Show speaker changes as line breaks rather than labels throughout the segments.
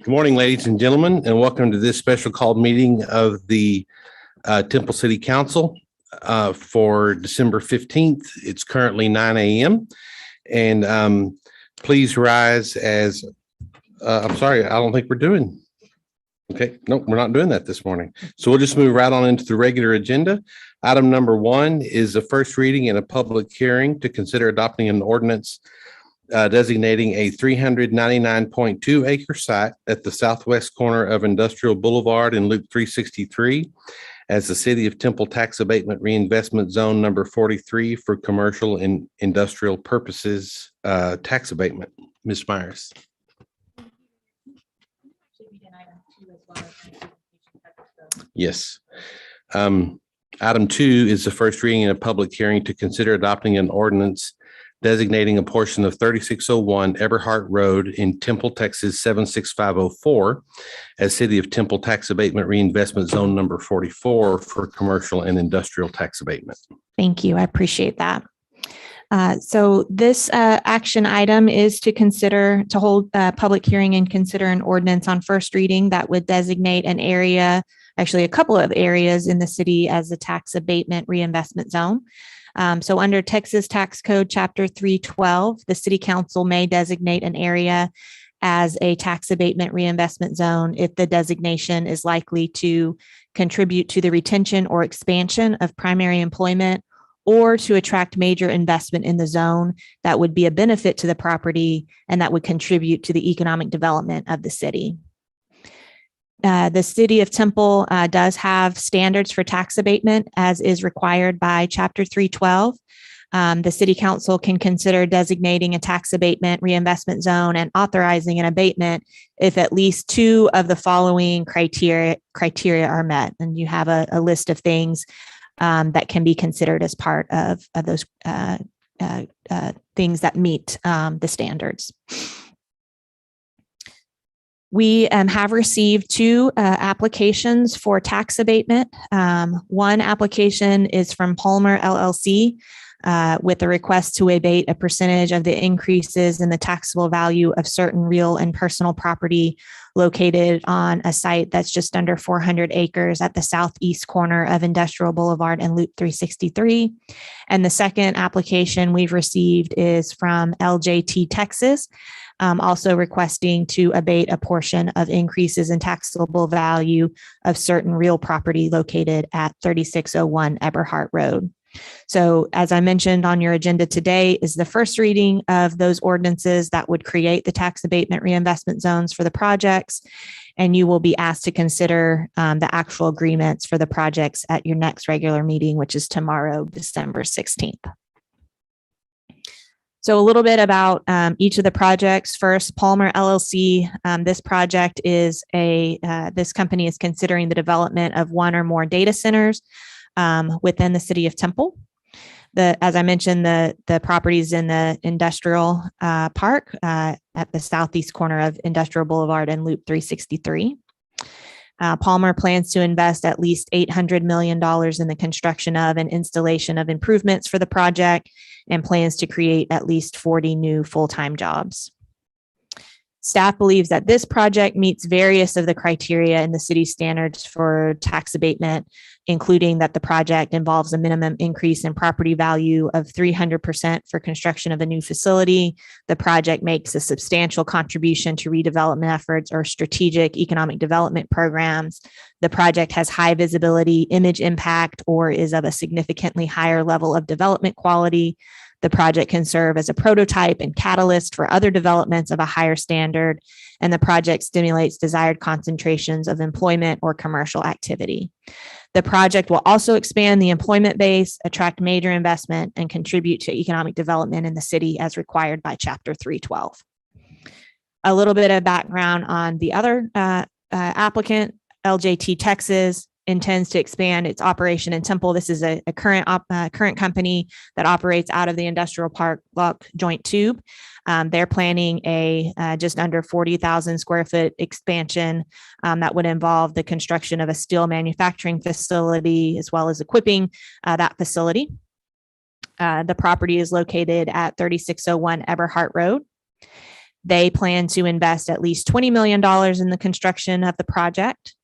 Good morning, ladies and gentlemen, and welcome to this special called meeting of the Temple City Council for December 15th. It's currently 9 a.m. And please rise as, I'm sorry, I don't think we're doing. Okay, no, we're not doing that this morning. So we'll just move right on into the regular agenda. Item number 1 is the first reading and a public hearing to consider adopting an ordinance designating a 399.2 acre site at the southwest corner of Industrial Boulevard and Loop 363 as the City of Temple Tax Abatement Reinvestment Zone number 43 for commercial and industrial purposes tax abatement. Ms. Myers. Yes. Item 2 is the first reading and a public hearing to consider adopting an ordinance designating a portion of 3601 Eberhart Road in Temple, Texas 76504 as City of Temple Tax Abatement Reinvestment Zone number 44 for commercial and industrial tax abatement.
Thank you. I appreciate that. So this action item is to hold a public hearing and consider an ordinance on first reading that would designate an area, actually a couple of areas in the city as a tax abatement reinvestment zone. So under Texas Tax Code Chapter 312, the City Council may designate an area as a tax abatement reinvestment zone if the designation is likely to contribute to the retention or expansion of primary employment or to attract major investment in the zone that would be a benefit to the property and that would contribute to the economic development of the city. The City of Temple does have standards for tax abatement as is required by Chapter 312. The City Council can consider designating a tax abatement reinvestment zone and authorizing an abatement if at least 2 of the following criteria are met. And you have a list of things that can be considered as part of those things that meet the standards. We have received 2 applications for tax abatement. One application is from Palmer LLC with a request to abate a percentage of the increases in the taxable value of certain real and personal property located on a site that's just under 400 acres at the southeast corner of Industrial Boulevard and Loop 363. And the second application we've received is from LJT Texas, also requesting to abate a portion of increases in taxable value of certain real property located at 3601 Eberhart Road. So as I mentioned on your agenda today is the first reading of those ordinances that would create the tax abatement reinvestment zones for the projects. And you will be asked to consider the actual agreements for the projects at your next regular meeting, which is tomorrow, December 16th. So a little bit about each of the projects. First, Palmer LLC. This project is this company is considering the development of 1 or more data centers within the City of Temple. As I mentioned, the properties in the industrial park at the southeast corner of Industrial Boulevard and Loop 363. Palmer plans to invest at least $800 million in the construction of and installation of improvements for the project and plans to create at least 40 new full-time jobs. Staff believes that this project meets various of the criteria in the city standards for tax abatement, including that the project involves a minimum increase in property value of 300% for construction of a new facility. The project makes a substantial contribution to redevelopment efforts or strategic economic development programs. The project has high visibility, image impact, or is of a significantly higher level of development quality. The project can serve as a prototype and catalyst for other developments of a higher standard, and the project stimulates desired concentrations of employment or commercial activity. The project will also expand the employment base, attract major investment, and contribute to economic development in the city as required by Chapter 312. A little bit of background on the other applicant, LJT Texas, intends to expand its operation in Temple. This is a current company that operates out of the industrial park block joint tube. They're planning a just under 40,000 square foot expansion that would involve the construction of a steel manufacturing facility as well as equipping that facility. The property is located at 3601 Eberhart Road. They plan to invest at least $20 million in the construction of the project.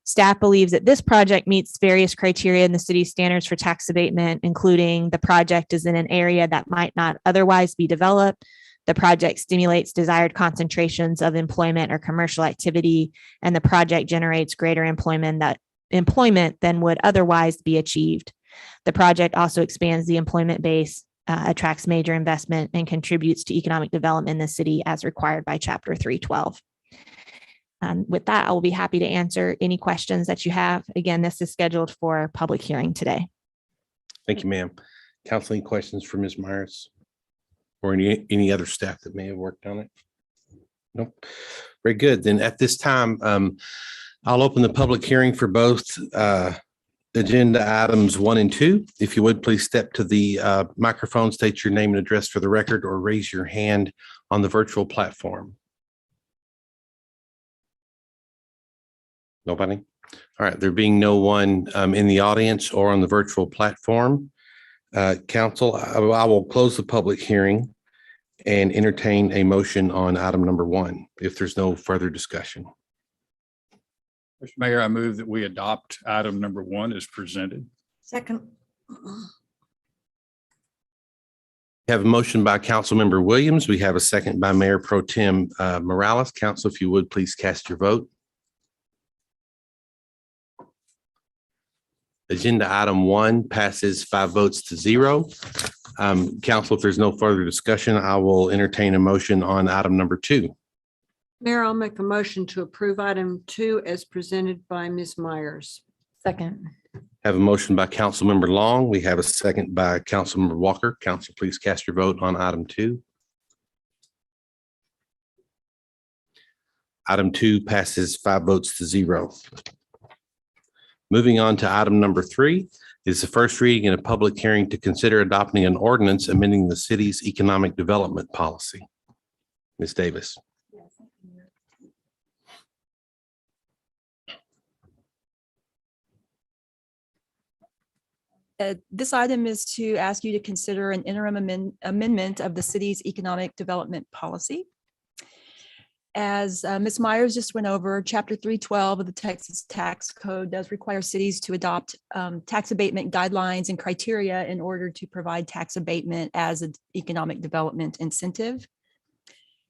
Staff believes that this project meets various criteria in the city's standards for tax abatement, including the project is in an area that might not otherwise be developed. The project stimulates desired concentrations of employment or commercial activity, and the project generates greater employment than would otherwise be achieved. The project also expands the employment base, attracts major investment, and contributes to economic development in the city as required by Chapter 312. With that, I will be happy to answer any questions that you have. Again, this is scheduled for public hearing today.
Thank you, ma'am. Council, any questions for Ms. Myers or any other staff that may have worked on it? Nope. Very good. Then at this time, I'll open the public hearing for both agenda items 1 and 2. If you would, please step to the microphone, state your name and address for the record, or raise your hand on the virtual platform. Nobody? All right. There being no one in the audience or on the virtual platform, council, I will close the public hearing and entertain a motion on item number 1 if there's no further discussion.
Mr. Mayor, I move that we adopt item number 1 as presented.
Second.
We have a motion by Councilmember Williams. We have a second by Mayor Pro Tem Morales. Council, if you would, please cast your vote. Agenda item 1 passes 5 votes to 0. Council, if there's no further discussion, I will entertain a motion on item number 2.
Mayor, I'll make a motion to approve item 2 as presented by Ms. Myers.
Second.
Have a motion by Councilmember Long. We have a second by Councilmember Walker. Council, please cast your vote on item 2. Item 2 passes 5 votes to 0. Moving on to item number 3 is the first reading in a public hearing to consider adopting an ordinance amending the city's economic development policy. Ms. Davis.
This item is to ask you to consider an interim amendment of the city's economic development policy. As Ms. Myers just went over, Chapter 312 of the Texas Tax Code does require cities to adopt tax abatement guidelines and criteria in order to provide tax abatement as an economic development incentive.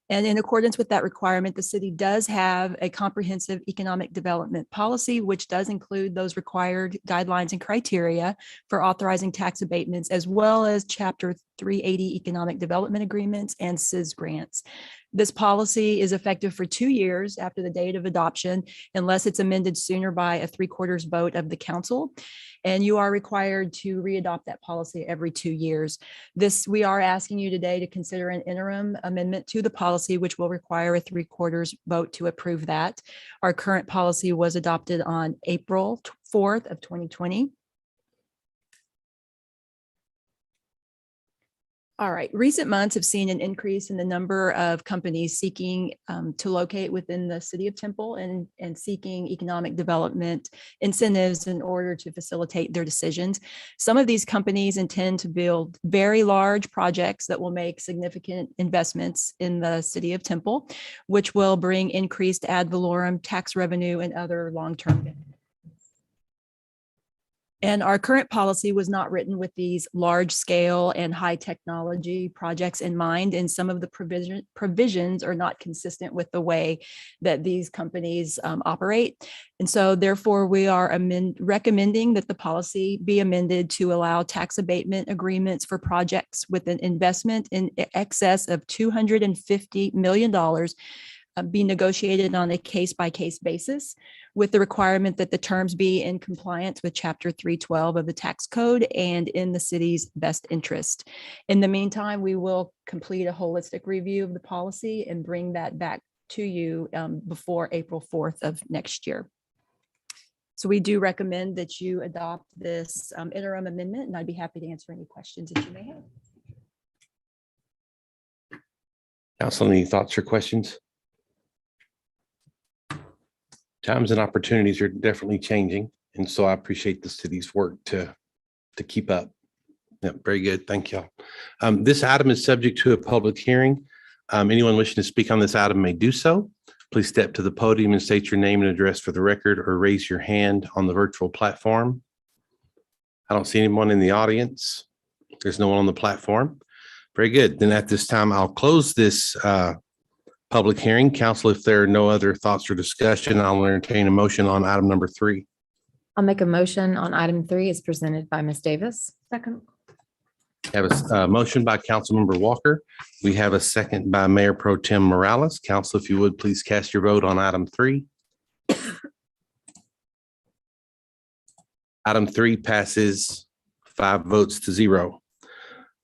And in accordance with that requirement, the city does have a comprehensive economic development policy, which does include those required guidelines and criteria for authorizing tax abatements, as well as Chapter 380 economic development agreements and CIS grants. This policy is effective for 2 years after the date of adoption, unless it's amended sooner by a 3/4 vote of the council. And you are required to readopt that policy every 2 years. We are asking you today to consider an interim amendment to the policy, which will require a 3/4 vote to approve that. Our current policy was adopted on April 4th of 2020. All right. Recent months have seen an increase in the number of companies seeking to locate within the city of Temple and seeking economic development incentives in order to facilitate their decisions. Some of these companies intend to build very large projects that will make significant investments in the city of Temple, which will bring increased ad valorem tax revenue and other long-term benefits. And our current policy was not written with these large scale and high technology projects in mind. And some of the provisions are not consistent with the way that these companies operate. And so therefore we are recommending that the policy be amended to allow tax abatement agreements for projects with an investment in excess of $250 million be negotiated on a case-by-case basis, with the requirement that the terms be in compliance with Chapter 312 of the Tax Code and in the city's best interest. In the meantime, we will complete a holistic review of the policy and bring that back to you before April 4th of next year. So we do recommend that you adopt this interim amendment, and I'd be happy to answer any questions that you may have.
Council, any thoughts or questions? Times and opportunities are definitely changing, and so I appreciate the city's work to keep up. Yeah, very good. Thank you. This item is subject to a public hearing. Anyone wishing to speak on this item may do so. Please step to the podium and state your name and address for the record, or raise your hand on the virtual platform. I don't see anyone in the audience. There's no one on the platform. Very good. Then at this time, I'll close this public hearing. Council, if there are no other thoughts or discussion, I'll entertain a motion on item number 3.
I'll make a motion on item 3 as presented by Ms. Davis.
Second.
We have a motion by Councilmember Walker. We have a second by Mayor Pro Tem Morales. Council, if you would, please cast your vote on item 3. Item 3 passes 5 votes to 0.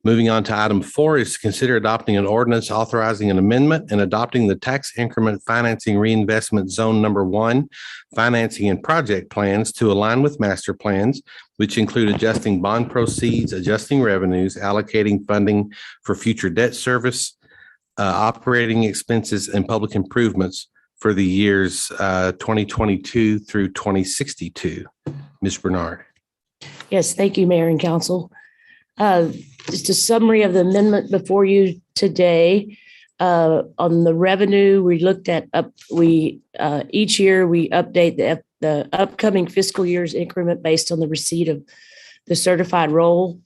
Moving on to item 4 is to consider adopting an ordinance authorizing an amendment and adopting the tax increment financing reinvestment zone number 1 financing and project plans to align with master plans, which include adjusting bond proceeds, adjusting revenues, allocating funding for future debt service, operating expenses, and public improvements for the years 2022 through 2062. Ms. Bernard.
Yes, thank you, Mayor and Council. Just a summary of the amendment before you today. On the revenue, we looked at each year we update the upcoming fiscal year's increment based on the receipt of the certified roll.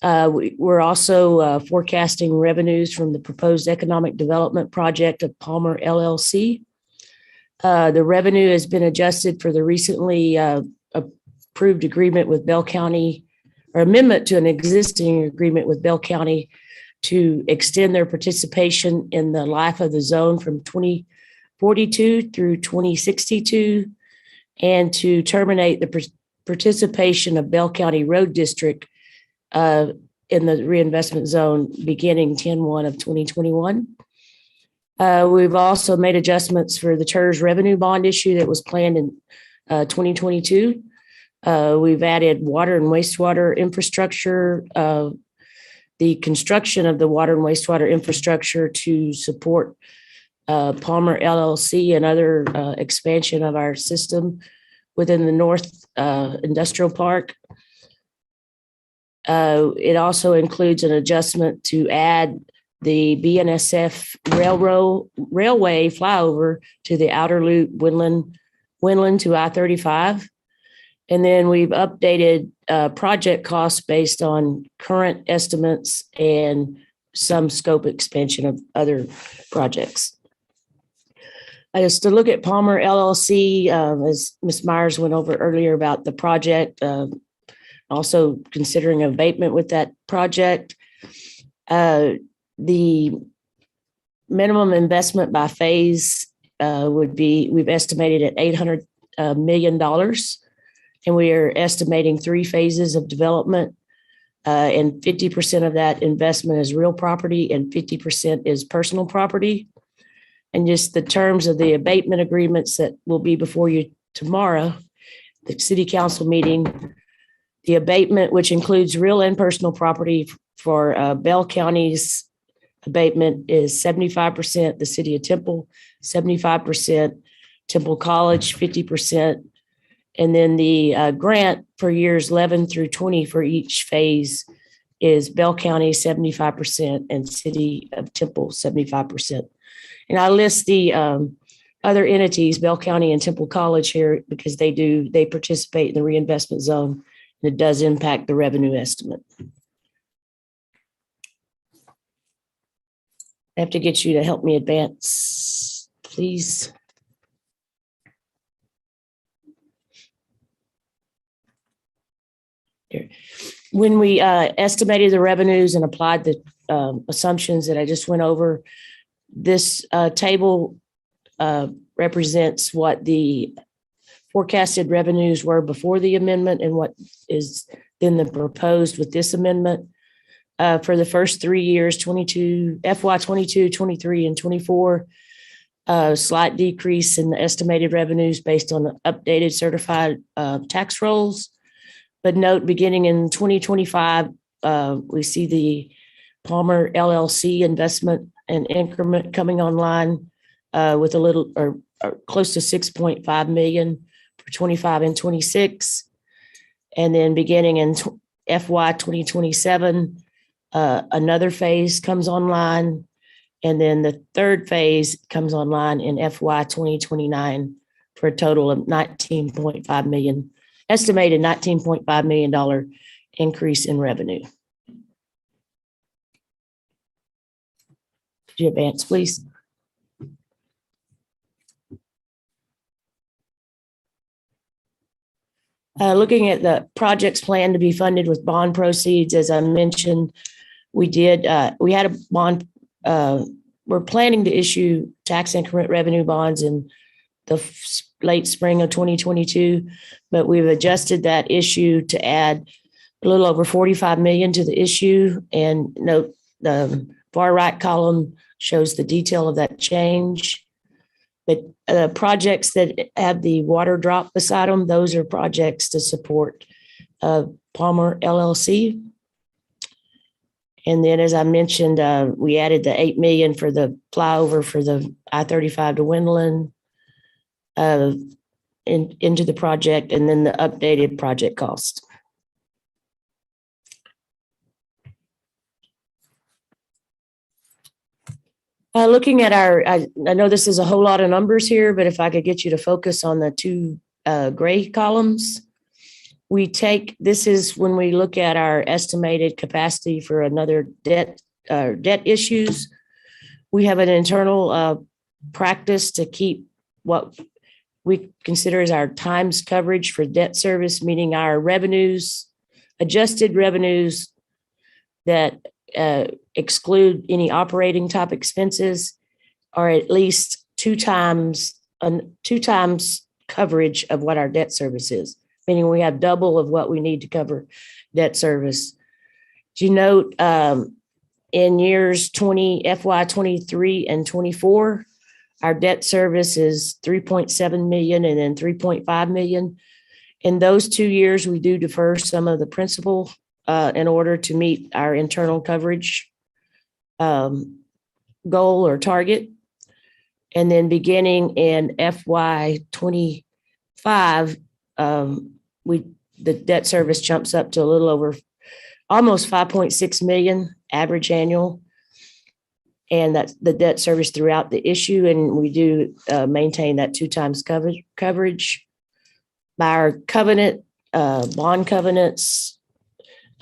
We're also forecasting revenues from the proposed economic development project of Palmer LLC. The revenue has been adjusted for the recently approved agreement with Bell County, or amendment to an existing agreement with Bell County to extend their participation in the life of the zone from 2042 through 2062, and to terminate the participation of Bell County Road District in the reinvestment zone beginning 10/1 of 2021. We've also made adjustments for the TERS revenue bond issue that was planned in 2022. We've added water and wastewater infrastructure, the construction of the water and wastewater infrastructure to support Palmer LLC and other expansion of our system within the North Industrial Park. It also includes an adjustment to add the BNSF railway flyover to the outer loop Windland to I-35. And then we've updated project costs based on current estimates and some scope expansion of other projects. Just to look at Palmer LLC, as Ms. Myers went over earlier about the project, also considering abatement with that project. The minimum investment by phase would be, we've estimated at $800 million. And we are estimating 3 phases of development, and 50% of that investment is real property and 50% is personal property. And just the terms of the abatement agreements that will be before you tomorrow, the city council meeting, the abatement, which includes real and personal property for Bell County's abatement, is 75%, the city of Temple, 75%, Temple College, 50%. And then the grant for years 11 through 20 for each phase is Bell County 75% and City of Temple 75%. And I list the other entities, Bell County and Temple College here, because they participate in the reinvestment zone, and it does impact the revenue estimate. I have to get you to help me advance, please. When we estimated the revenues and applied the assumptions that I just went over, this table represents what the forecasted revenues were before the amendment and what is then the proposed with this amendment. For the first 3 years, FY 22, 23, and 24, slight decrease in the estimated revenues based on the updated certified tax rolls. But note, beginning in 2025, we see the Palmer LLC investment and increment coming online with a little or close to 6.5 million for 25 and 26. And then beginning in FY 2027, another phase comes online, And then the third phase comes online in FY 2029 for a total of 19.5 million, estimated $19.5 million increase in revenue. Could you advance, please? Looking at the projects planned to be funded with bond proceeds, as I mentioned, we had a bond, we're planning to issue tax increment revenue bonds in the late spring of 2022, but we've adjusted that issue to add a little over 45 million to the issue. And note the far right column shows the detail of that change. But projects that have the water drop beside them, those are projects to support Palmer LLC. And then, as I mentioned, we added the 8 million for the flyover for the I-35 to Wendland into the project, and then the updated project cost. Looking at I know this is a whole lot of numbers here, but if I could get you to focus on the two gray columns. This is when we look at our estimated capacity for another debt issues. We have an internal practice to keep what we consider as our times coverage for debt service, meaning our revenues, adjusted revenues that exclude any operating type expenses, are at least two times coverage of what our debt service is, meaning we have double of what we need to cover debt service. Do you note in years FY 23 and 24, our debt service is 3.7 million and then 3.5 million. In those 2 years, we do defer some of the principal in order to meet our internal coverage goal or target. And then beginning in FY 25, the debt service jumps up to a little over almost 5.6 million average annual. And that's the debt service throughout the issue. And we do maintain that 2 times coverage by our covenant, bond covenants.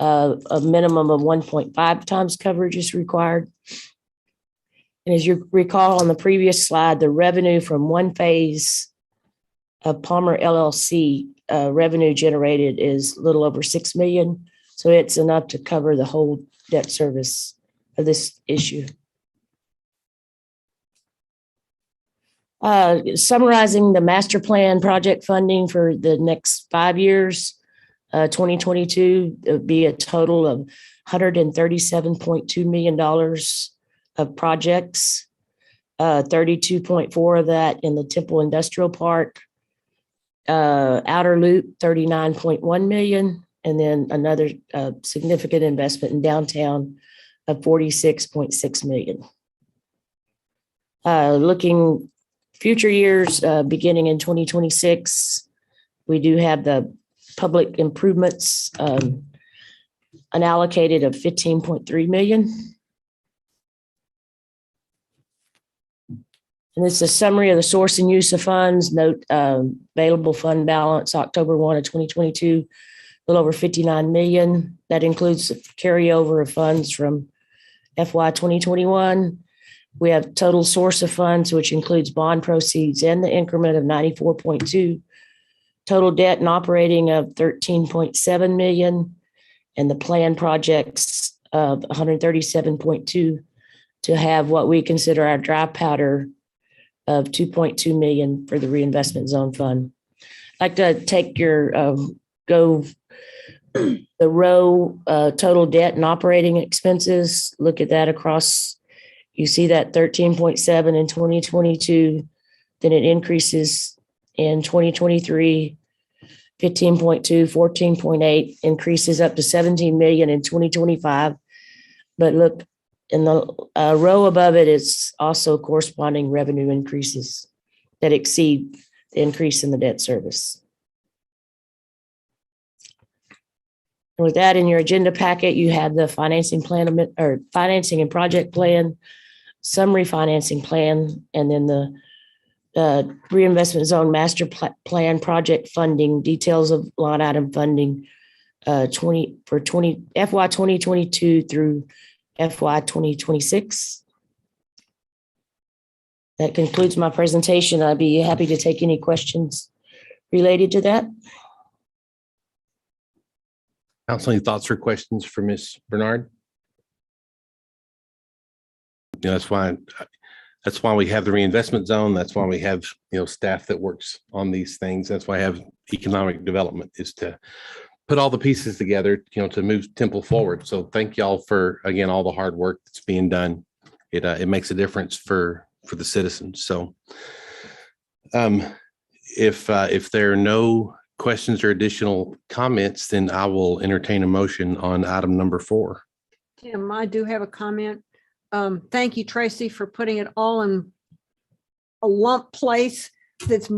A minimum of 1.5 times coverage is required. And as you recall on the previous slide, the revenue from one phase of Palmer LLC revenue generated is a little over 6 million. So it's enough to cover the whole debt service of this issue. Summarizing the master plan project funding for the next 5 years, 2022, it would be a total of $137.2 million of projects, 32.4 of that in the Temple Industrial Park, Outer Loop, 39.1 million, and then another significant investment in downtown of 46.6 million. Looking future years, beginning in 2026, we do have the public improvements unallocated of 15.3 million. And this is a summary of the source and use of funds. Note available fund balance October 1 of 2022, a little over 59 million. That includes the carryover of funds from FY 2021. We have total source of funds, which includes bond proceeds and the increment of 94.2, total debt and operating of 13.7 million, and the planned projects of 137.2 to have what we consider our dry powder of 2.2 million for the reinvestment zone fund. I'd like to take your the row total debt and operating expenses, look at that across. You see that 13.7 in 2022, then it increases in 2023, 15.2, 14.8, increases up to 17 million in 2025. But look, in the row above it is also corresponding revenue increases that exceed the increase in the debt service. And with that in your agenda packet, you have the financing plan or financing and project plan summary financing plan, and then the reinvestment zone master plan project funding, details of line item funding FY 2022 through FY 2026. That concludes my presentation. I'd be happy to take any questions related to that.
Council, any thoughts or questions for Ms. Bernard? You know, that's why we have the reinvestment zone. That's why we have, staff that works on these things. That's why I have economic development, is to put all the pieces together, to move Temple forward. So thank y'all for, again, all the hard work that's being done. It makes a difference for the citizens. So if there are no questions or additional comments, then I will entertain a motion on item number 4.
Tim, I do have a comment. Thank you, Tracy, for putting it all in a lump place that's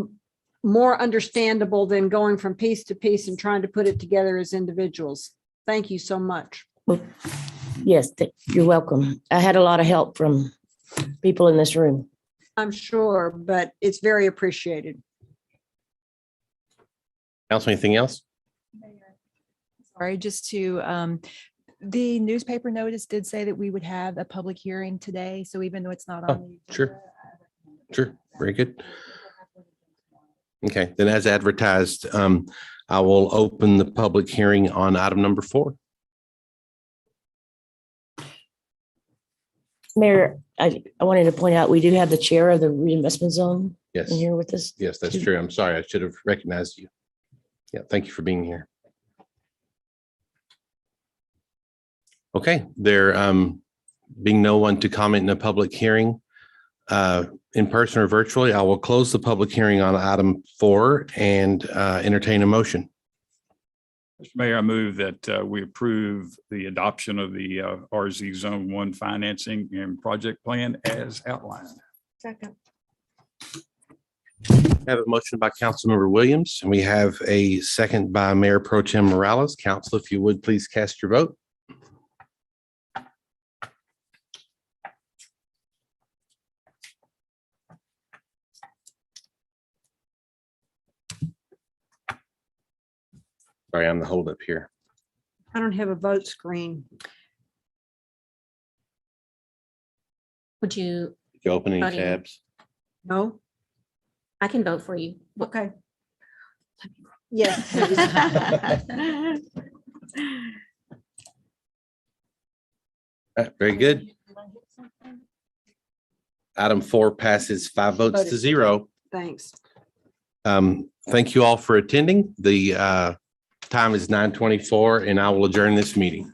more understandable than going from piece to piece and trying to put it together as individuals. Thank you so much.
Yes, you're welcome. I had a lot of help from people in this room.
I'm sure, but it's very appreciated.
Council, anything else?
Sorry, just to, the newspaper notice did say that we would have a public hearing today. So even though it's not on. the
Sure.
agenda,
Sure. Very good. Okay, then as advertised, I will open the public hearing on item number 4.
Mayor, I wanted to point out, we do have the chair of the reinvestment zone
Yes,
in here with us.
yes, that's true. I'm sorry. I should have recognized you. Yeah, thank you for being here. Okay, there being no one to comment in a public hearing, in person or virtually, I will close the public hearing on item 4 and entertain a motion.
Mr. Mayor, I move that we approve the adoption of the RZ Zone 1 financing and project plan as outlined.
Second.
I have a motion by Councilmember Williams, and we have a second by Mayor Pro Tem Morales. Council, if you would please cast your vote. Sorry, I'm the holdup here.
I don't have a vote screen.
Would you,
You open any
Voting.
tabs?
No?
I can vote for you.
Okay. Yes. please.
All right, very good. Item 4 passes 5 votes to 0.
Thanks.
Thank you all for attending. The time is 9:24, and I will adjourn this meeting.